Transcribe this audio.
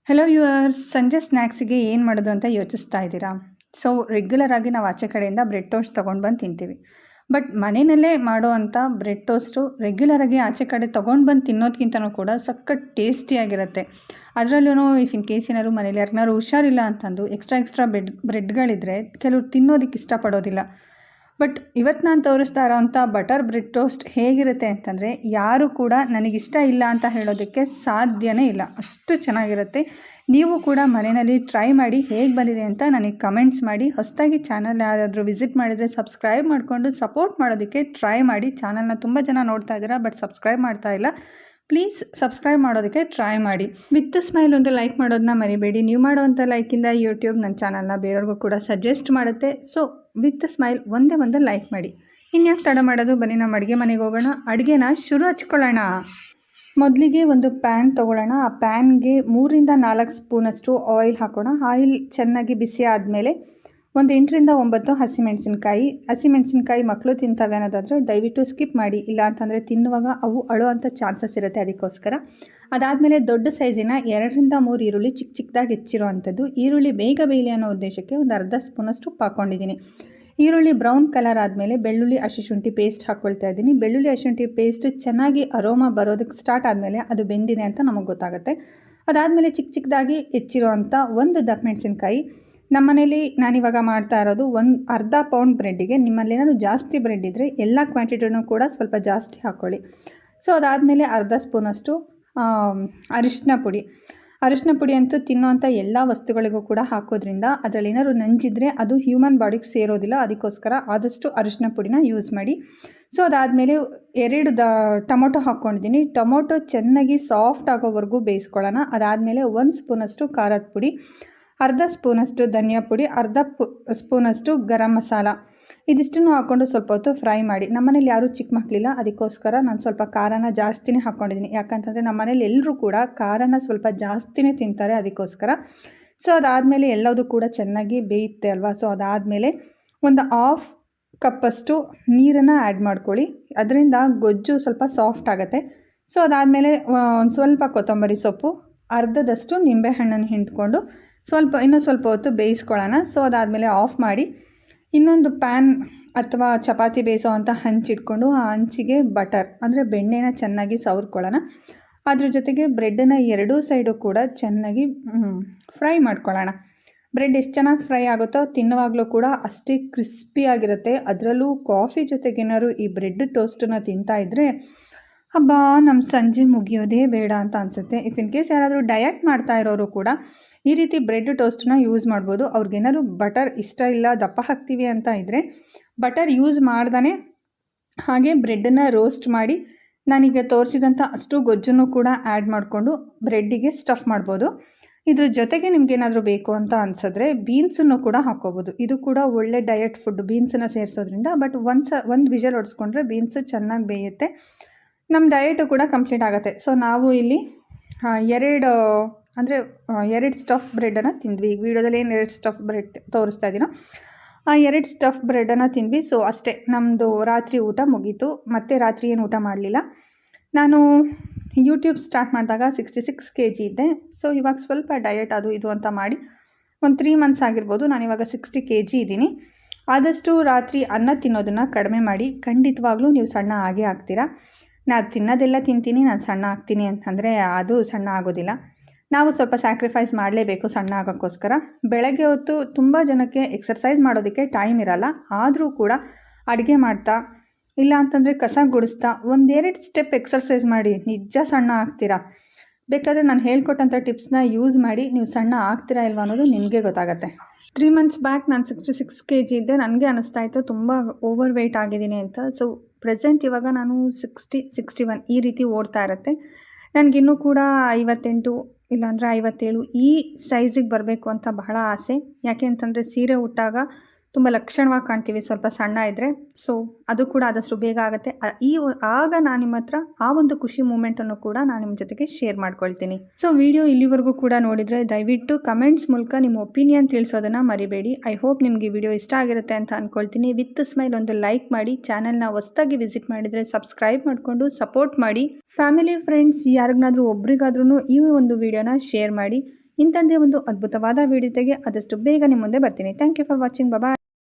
Hello yours, ಸಂಜೆ ಸ್ನ್ಯಾಕ್ಸಿಗೆ ಏನು ಮಾಡೋದು ಅಂತ ಯೋಚಿಸ್ತಾ ಇದ್ದೀರಾ? ಸೊ ರೆಗ್ಯುಲರ್ ಆಗಿ ನಾವು ಆಚೆ ಕಡೆಯಿಂದ ಬ್ರೆಡ್ ಟೋಸ್ಟ್ ತೊಗೊಂಡು ಬಂದು ತಿಂತೀವಿ. ಬಟ್ ಮನೆಯಲ್ಲೇ ಮಾಡೋ ಅಂಥ ಬ್ರೆಡ್ ಟೋಸ್ಟು ರೆಗ್ಯುಲರಾಗಿ ಆಚೆ ಕಡೆ ತೊಗೊಂಡು ಬಂದು ತಿನ್ನೋದಕ್ಕಿಂತನೂ ಕೂಡ ಸಖತ್ ಟೇಸ್ಟಿಯಾಗಿರುತ್ತೆ. ಅದರಲ್ಲೂ ಇಫ್ ಇನ್ ಕೇಸ್ ಏನಾದ್ರು ಮನೇಲಿ ಯಾರಿಗಾರು ಹುಷಾರಿಲ್ಲ ಅಂತಂದು ಎಕ್ಸ್ಟ್ರಾ ಬ್ರೆಡ್ಗಳಿದ್ರೆ ಕೆಲವ್ರು ತಿನ್ನೋದಕ್ಕೆ ಇಷ್ಟಪಡೋದಿಲ್ಲ. ಬಟ್ ಇವತ್ತು ನಾನು ತೋರಿಸ್ತಾ ಇರೋವಂಥ ಬಟರ್ ಬ್ರೆಡ್ ಟೋಸ್ಟ್ ಹೇಗಿರುತ್ತೆ ಅಂತಂದರೆ ಯಾರೂ ಕೂಡ ನನಗಿಷ್ಟ ಇಲ್ಲ ಅಂತ ಹೇಳೋದಕ್ಕೆ ಸಾಧ್ಯವೇ ಇಲ್ಲ, ಅಷ್ಟು ಚೆನ್ನಾಗಿರುತ್ತೆ. ನೀವು ಕೂಡ ಮನೆಯಲ್ಲಿ ಟ್ರೈ ಮಾಡಿ ಹೇಗೆ ಬಂದಿದೆ ಅಂತ ನನಗೆ ಕಮೆಂಟ್ಸ್ ಮಾಡಿ. ಹೊಸದಾಗಿ ಚಾನಲ್ ಯಾರಾದರೂ ವಿಸಿಟ್ ಮಾಡಿದರೆ ಸಬ್ಸ್ಕ್ರೈಬ್ ಮಾಡಿಕೊಂಡು ಸಪೋರ್ಟ್ ಮಾಡೋದಕ್ಕೆ ಟ್ರೈ ಮಾಡಿ. ಚಾನಲ್ನ ತುಂಬ ಜನ ನೋಡ್ತಾ ಇದ್ದೀರಾ, ಬಟ್ ಸಬ್ಸ್ಕ್ರೈಬ್ ಮಾಡ್ತಾ ಇಲ್ಲ. ಪ್ಲೀಸ್ ಸಬ್ಸ್ಕ್ರೈಬ್ ಮಾಡೋದಕ್ಕೆ ಟ್ರೈ ಮಾಡಿ. ವಿತ್ ಸ್ಮೈಲ್ ಒಂದು ಲೈಕ್ ಮಾಡೋದನ್ನ ಮರಿಬೇಡಿ. ನೀವು ಮಾಡೋವಂಥ ಲೈಕಿಂದ ಯೂಟ್ಯೂಬ್ ನನ್ನ ಚಾನಲ್ನ ಬೇರೆಯವ್ರಿಗೂ ಕೂಡ ಸಜೆಸ್ಟ್ ಮಾಡುತ್ತೆ. ಸೊ ವಿತ್ ಸ್ಮೈಲ್ ಒಂದೇ ಲೈಕ್ ಮಾಡಿ. ಇನ್ಯಾಕೆ ತಡ ಮಾಡೋದು, ಬನ್ನಿ ನಮ್ಮ ಅಡುಗೆ ಮನೆಗೆ ಹೋಗೋಣ. ಅಡುಗೆನ ಶುರು ಹಚ್ಕೊಳ್ಳೋಣ. ಮೊದಲಿಗೆ ಒಂದು ಪ್ಯಾನ್ ತೊಗೊಳ್ಳೋಣ. ಆ ಪ್ಯಾನ್ಗೆ 3ರಿಂದ 4 ಸ್ಪೂನಷ್ಟು ಆಯಿಲ್ ಹಾಕೋಣ. ಆಯಿಲ್ ಚೆನ್ನಾಗಿ ಬಿಸಿ ಆದಮೇಲೆ ಒಂದು 8ರಿಂದ 9 ಹಸಿಮೆಣಸಿನ್ಕಾಯಿ ಮಕ್ಕಳು ತಿಂತವೆ ಅನ್ನೋದಾದರೆ ದಯವಿಟ್ಟು ಸ್ಕಿಪ್ ಮಾಡಿ, ಇಲ್ಲ ಅಂತಂದರೆ ತಿನ್ನುವಾಗ ಅವು ಅಳುವಂಥ ಚಾನ್ಸಸ್ ಇರುತ್ತೆ, ಅದಕ್ಕೋಸ್ಕರ. ಅದಾದಮೇಲೆ ದೊಡ್ಡ ಸೈಜಿನ 2ರಿಂದ 3 ಈರುಳ್ಳಿ ಚಿಕ್ಕದಾಗಿ ಹೆಚ್ಚಿರೋ ಅಂಥದ್ದು. ಈರುಳ್ಳಿ ಬೇಗ ಬೇಯಲಿ ಅನ್ನೋ ಉದ್ದೇಶಕ್ಕೆ ಒಂದು ಅರ್ಧ ಸ್ಪೂನಷ್ಟು ಹಾಕ್ಕೊಂಡಿದ್ದೀನಿ. ಈರುಳ್ಳಿ ಬ್ರೌನ್ ಕಲರ್ ಆದಮೇಲೆ ಬೆಳ್ಳುಳ್ಳಿ ಹಸಿಶುಂಠಿ ಪೇಸ್ಟ್ ಹಾಕ್ಕೊಳ್ತಾ ಇದ್ದೀನಿ. ಬೆಳ್ಳುಳ್ಳಿ ಹಸಿಶುಂಠಿ ಪೇಸ್ಟ್ ಚೆನ್ನಾಗಿ ಅರೋಮಾ ಬರೋದಕ್ಕೆ ಸ್ಟಾರ್ಟ್ ಆದಮೇಲೆ ಅದು ಬೆಂದಿದೆ ಅಂತ ನಮಗೆ ಗೊತ್ತಾಗುತ್ತೆ. ಅದಾದಮೇಲೆ ಚಿಕ್ಕದಾಗಿ ಹೆಚ್ಚಿರೋ ಅಂಥ ಒಂದು ದಪ್ಪ ಮೆಣಸಿನ್ಕಾಯಿ. ನಮ್ಮ ಮನೇಲಿ ನಾನಿವಾಗ ಮಾಡ್ತಾ ಇರೋದು ಅರ್ಧ ಪೌಂಡ್ ಬ್ರೆಡ್ಡಿಗೆ. ನಿಮ್ಮಲ್ಲಿ ಏನಾದರೂ ಜಾಸ್ತಿ ಬ್ರೆಡ್ ಇದ್ದರೆ ಎಲ್ಲ ಕ್ವಾಂಟಿಟಿನೂ ಕೂಡ ಸ್ವಲ್ಪ ಜಾಸ್ತಿ ಹಾಕ್ಕೊಳ್ಳಿ. ಸೊ ಅದಾದಮೇಲೆ ಅರ್ಧ ಸ್ಪೂನಷ್ಟು ಅರಿಶಿನ ಪುಡಿ ಅಂತೂ ತಿನ್ನೋವಂಥ ಎಲ್ಲ ವಸ್ತುಗಳಿಗೂ ಕೂಡ ಹಾಕೋದ್ರಿಂದ ಅದರಲ್ಲಿ ಏನಾದ್ರು ನಂಜಿದ್ರೆ ಅದು ಹ್ಯೂಮನ್ ಬಾಡಿಗೆ ಸೇರೋದಿಲ್ಲ, ಅದಕ್ಕೋಸ್ಕರ ಆದಷ್ಟು ಅರಿಶಿನ ಪುಡಿನ ಯೂಸ್ ಮಾಡಿ. ಸೊ ಅದಾದಮೇಲೆ 2 ಟೊಮೊಟೊ ಹಾಕ್ಕೊಂಡಿದ್ದೀನಿ. ಟೊಮೊಟೊ ಚೆನ್ನಾಗಿ ಸಾಫ್ಟ್ ಆಗೋವರೆಗೂ ಬೇಯಿಸ್ಕೊಳ್ಳೋಣ. ಅದಾದಮೇಲೆ 1 ಸ್ಪೂನಷ್ಟು ಖಾರದ ಪುಡಿ, ಅರ್ಧ ಸ್ಪೂನಷ್ಟು ಧನಿಯಾ ಪುಡಿ, ಅರ್ಧ ಸ್ಪೂನಷ್ಟು ಗರಂ ಮಸಾಲ, ಇದಿಷ್ಟನ್ನು ಹಾಕ್ಕೊಂಡು ಸ್ವಲ್ಪ ಹೊತ್ತು ಫ್ರೈ ಮಾಡಿ. ನಮ್ಮನೇಲಿ ಯಾರೂ ಚಿಕ್ಕ ಮಕ್ಕಳಿಲ್ಲ, ಅದಕ್ಕೋಸ್ಕರ ನಾನು ಸ್ವಲ್ಪ ಖಾರನ ಜಾಸ್ತಿನೇ ಹಾಕ್ಕೊಂಡಿದ್ದೀನಿ. ಯಾಕಂತಂದರೆ ನಮ್ಮನೇಲಿ ಎಲ್ಲರೂ ಕೂಡ ಖಾರನ ಸ್ವಲ್ಪ ಜಾಸ್ತಿನೇ ತಿಂತಾರೆ, ಅದಕ್ಕೋಸ್ಕರ. ಸೊ ಅದಾದಮೇಲೆ ಎಲ್ಲದೂ ಕೂಡ ಚೆನ್ನಾಗಿ ಬೇಯುತ್ತೆ ಅಲ್ವಾ. ಸೊ ಅದಾದಮೇಲೆ ಒಂದು 1/2 ಕಪ್ಪಷ್ಟು ನೀರನ್ನು ಆ್ಯಡ್ ಮಾಡ್ಕೊಳ್ಳಿ. ಅದರಿಂದ ಗೊಜ್ಜು ಸ್ವಲ್ಪ ಸಾಫ್ಟ್ ಆಗುತ್ತೆ. ಸೊ ಅದಾದಮೇಲೆ ಒಂದು ಸ್ವಲ್ಪ ಕೊತ್ತಂಬರಿ ಸೊಪ್ಪು, ಅರ್ಧದಷ್ಟು ನಿಂಬೆಹಣ್ಣನ್ನು ಹಿಂಡ್ಕೊಂಡು ಇನ್ನೂ ಸ್ವಲ್ಪ ಹೊತ್ತು ಬೇಯಿಸ್ಕೊಳ್ಳೋಣ. ಸೊ ಅದಾದಮೇಲೆ ಆಫ್ ಮಾಡಿ ಇನ್ನೊಂದು ಪ್ಯಾನ್ ಅಥವಾ ಚಪಾತಿ ಬೇಯಿಸೋ ಅಂಥ ಹಂಚಿಟ್ಕೊಂಡು ಆ ಹಂಚಿಗೆ ಬಟರ್ ಅಂದರೆ ಬೆಣ್ಣೆನ ಚೆನ್ನಾಗಿ ಸವರ್ಕೊಳ್ಳೋಣ. ಅದ್ರ ಜೊತೆಗೆ ಬ್ರೆಡ್ಡನ್ನು 2 ಸೈಡು ಕೂಡ ಚೆನ್ನಾಗಿ ಫ್ರೈ ಮಾಡ್ಕೊಳ್ಳೋಣ. ಬ್ರೆಡ್ ಎಷ್ಟು ಚೆನ್ನಾಗಿ ಫ್ರೈ ಆಗುತ್ತೋ ತಿನ್ನುವಾಗಲೂ ಕೂಡ ಅಷ್ಟೇ ಕ್ರಿಸ್ಪಿಯಾಗಿರುತ್ತೆ. ಅದರಲ್ಲೂ ಕಾಫಿ ಜೊತೆಗೇನಾದ್ರು ಈ ಬ್ರೆಡ್ ಟೋಸ್ಟನ್ನು ತಿಂತಾಯಿದ್ರೆ ಹಬ್ಬ ನಮ್ಮ ಸಂಜೆ ಮುಗಿಯೋದೇ ಬೇಡ ಅಂತ ಅನಿಸುತ್ತೆ. ಇಫ್ ಇನ್ ಕೇಸ್ ಯಾರಾದರೂ ಡಯಟ್ ಮಾಡ್ತಾ ಇರೋರು ಕೂಡ ಈ ರೀತಿ ಬ್ರೆಡ್ ಟೋಸ್ಟನ್ನ ಯೂಸ್ ಮಾಡ್ಬೋದು. ಅವ್ರಿಗೇನಾದ್ರು ಬಟರ್ ಇಷ್ಟ ಇಲ್ಲ, ದಪ್ಪ ಹಾಕ್ತೀವಿ ಅಂತ ಇದ್ದರೆ ಬಟರ್ ಯೂಸ್ ಮಾಡ್ದೇ ಹಾಗೆ ಬ್ರೆಡ್ಡನ್ನು ರೋಸ್ಟ್ ಮಾಡಿ ನಾನೀಗ ತೋರಿಸಿದಂಥ ಅಷ್ಟು ಗೊಜ್ಜನ್ನು ಕೂಡ ಆ್ಯಡ್ ಮಾಡಿಕೊಂಡು ಬ್ರೆಡ್ಡಿಗೆ ಸ್ಟಫ್ ಮಾಡ್ಬೋದು. ಇದ್ರ ಜೊತೆಗೆ ನಿಮಗೇನಾದರೂ ಬೇಕು ಅಂತ ಅನಿಸಿದ್ರೆ ಬೀನ್ಸನ್ನು ಕೂಡ ಹಾಕ್ಕೋಬೋದು. ಇದು ಕೂಡ ಒಳ್ಳೆ ಡಯಟ್ ಫುಡ್, ಬೀನ್ಸನ್ನು ಸೇರಿಸೋದ್ರಿಂದ. ಬಟ್ ಒಂದು ವಿಷಲ್ ಹೊಡೆಸ್ಕೊಂಡ್ರೆ ಬೀನ್ಸ್ ಚೆನ್ನಾಗಿ ಬೇಯುತ್ತೆ, ನಮ್ಮ ಡಯಟು ಕೂಡ ಕಂಪ್ಲೀಟ್ ಆಗುತ್ತೆ. ಸೊ ನಾವು ಇಲ್ಲಿ 2 ಸ್ಟಫ್ ಬ್ರೆಡನ್ನು ತಿಂದ್ವಿ. ಈಗ ವೀಡಿಯೋದಲ್ಲಿ ಏನು 2 ಸ್ಟಫ್ ಬ್ರೆಡ್ ತೋರಿಸ್ತಾ ಇದ್ದೀನೋ ಆ 2 ಸ್ಟಫ್ ಬ್ರೆಡನ್ನು ತಿಂದ್ವಿ. ಸೊ ಅಷ್ಟೇ, ನಮ್ಮದು ರಾತ್ರಿ ಊಟ ಮುಗೀತು. ಮತ್ತು ರಾತ್ರಿ ಏನು ಊಟ ಮಾಡಲಿಲ್ಲ. ನಾನು ಯೂಟ್ಯೂಬ್ ಸ್ಟಾರ್ಟ್ ಮಾಡಿದಾಗ 66 kg ಇದ್ದೆ. ಸೊ ಇವಾಗ ಸ್ವಲ್ಪ ಡಯಟ್ ಅದು ಇದು ಅಂತ ಮಾಡಿ ಒಂದು 3 ಮಂತ್ಸ್ ಆಗಿರ್ಬೋದು, ನಾನಿವಾಗ 60 kg ಇದ್ದೀನಿ. ಆದಷ್ಟು ರಾತ್ರಿ ಅನ್ನ ತಿನ್ನೋದನ್ನು ಕಡಿಮೆ ಮಾಡಿ. ಖಂಡಿತವಾಗ್ಲೂ ನೀವು ಸಣ್ಣ ಆಗೇ ಆಗ್ತೀರಾ. ನಾನು ತಿನ್ನೋದೆಲ್ಲ ತಿಂತೀನಿ, ನಾನು ಸಣ್ಣ ಆಗ್ತೀನಿ ಅಂತಂದರೆ ಅದು ಸಣ್ಣ ಆಗೋದಿಲ್ಲ. ನಾವು ಸ್ವಲ್ಪ ಸ್ಯಾಕ್ರಿಫೈಸ್ ಮಾಡಲೇಬೇಕು ಸಣ್ಣ ಆಗೋಕ್ಕೋಸ್ಕರ. ಬೆಳಗ್ಗೆ ಹೊತ್ತು ತುಂಬ ಜನಕ್ಕೆ ಎಕ್ಸರ್ಸೈಸ್ ಮಾಡೋದಕ್ಕೆ ಟೈಮ್ ಇರಲ್ಲ, ಆದರೂ ಕೂಡ ಅಡುಗೆ ಮಾಡ್ತಾ ಇಲ್ಲ ಅಂತಂದರೆ ಕಸ ಗುಡಿಸ್ತಾ 1-2 ಸ್ಟೆಪ್ ಎಕ್ಸರ್ಸೈಸ್ ಮಾಡಿ, ನಿಜ ಸಣ್ಣ ಆಗ್ತೀರಾ. ಬೇಕಾದರೆ ನಾನು ಹೇಳ್ಕೊಟ್ಟಂಥ ಟಿಪ್ಸ್ನ ಯೂಸ್ ಮಾಡಿ, ನೀವು ಸಣ್ಣ ಆಗ್ತೀರಾ ಇಲ್ವಾ ಅನ್ನೋದು ನಿಮಗೆ ಗೊತ್ತಾಗುತ್ತೆ. 3 ಮಂತ್ಸ್ ಬ್ಯಾಕ್ ನಾನು 66 kg ಇದ್ದೆ. ನನಗೆ ಅನ್ನಿಸ್ತಾ ಇತ್ತು ತುಂಬ ಓವರ್ ವೆಯ್ಟ್ ಆಗಿದ್ದೀನಿ ಅಂತ. ಸೊ ಪ್ರೆಸೆಂಟ್ ಇವಾಗ ನಾನು 60-61 ಈ ರೀತಿ ಓಡ್ತಾ ಇರುತ್ತೆ. ನನಗಿನ್ನೂ ಕೂಡ 58 ಇಲ್ಲಾಂದರೆ 57 ಈ ಸೈಜಿಗೆ ಬರಬೇಕು ಅಂತ ಬಹಳ ಆಸೆ. ಯಾಕೆ ಅಂತಂದರೆ ಸೀರೆ ಉಟ್ಟಾಗ ತುಂಬ ಲಕ್ಷಣವಾಗಿ ಕಾಣ್ತೀವಿ ಸ್ವಲ್ಪ ಸಣ್ಣ ಇದ್ದರೆ. ಸೊ ಅದು ಕೂಡ ಆದಷ್ಟು ಬೇಗ ಆಗುತ್ತೆ. ಆಗ ನಾನು ನಿಮ್ಮ ಹತ್ರ ಆ ಒಂದು ಖುಷಿ ಮೂಮೆಂಟನ್ನು ಕೂಡ ನಾನು ನಿಮ್ಮ ಜೊತೆಗೆ ಶೇರ್ ಮಾಡ್ಕೊಳ್ತೀನಿ. ಸೊ ವಿಡಿಯೋ ಇಲ್ಲಿವರೆಗೂ ಕೂಡ ನೋಡಿದರೆ ದಯವಿಟ್ಟು ಕಮೆಂಟ್ಸ್ ಮೂಲಕ ನಿಮ್ಮ ಒಪಿನಿಯನ್ ತಿಳಿಸೋದನ್ನು ಮರಿಬೇಡಿ. ಐ ಹೋಪ್ ನಿಮಗೆ ವಿಡಿಯೋ ಇಷ್ಟ ಆಗಿರುತ್ತೆ ಅಂತ ಅಂದ್ಕೊಳ್ತೀನಿ. ವಿತ್ ಸ್ಮೈಲ್ ಒಂದು ಲೈಕ್ ಮಾಡಿ. ಚಾನಲ್ನ ಹೊಸದಾಗಿ ವಿಸಿಟ್ ಮಾಡಿದರೆ ಸಬ್ಸ್ಕ್ರೈಬ್ ಮಾಡಿಕೊಂಡು ಸಪೋರ್ಟ್ ಮಾಡಿ. ಫ್ಯಾಮಿಲಿ ಫ್ರೆಂಡ್ಸ್ ಯಾರಿಗಾದ್ರೂ ಒಬ್ರಿಗಾದ್ರೂ ಈ ಒಂದು ವಿಡಿಯೋನ ಶೇರ್ ಮಾಡಿ. ಇಂಥದ್ದೇ ಒಂದು ಅದ್ಭುತವಾದ ವಿಡಿಯೋ ತೆಗೆ ಆದಷ್ಟು ಬೇಗ ನಿಮ್ಮ ಮುಂದೆ ಬರ್ತೀನಿ. Thank you for watching. Bye.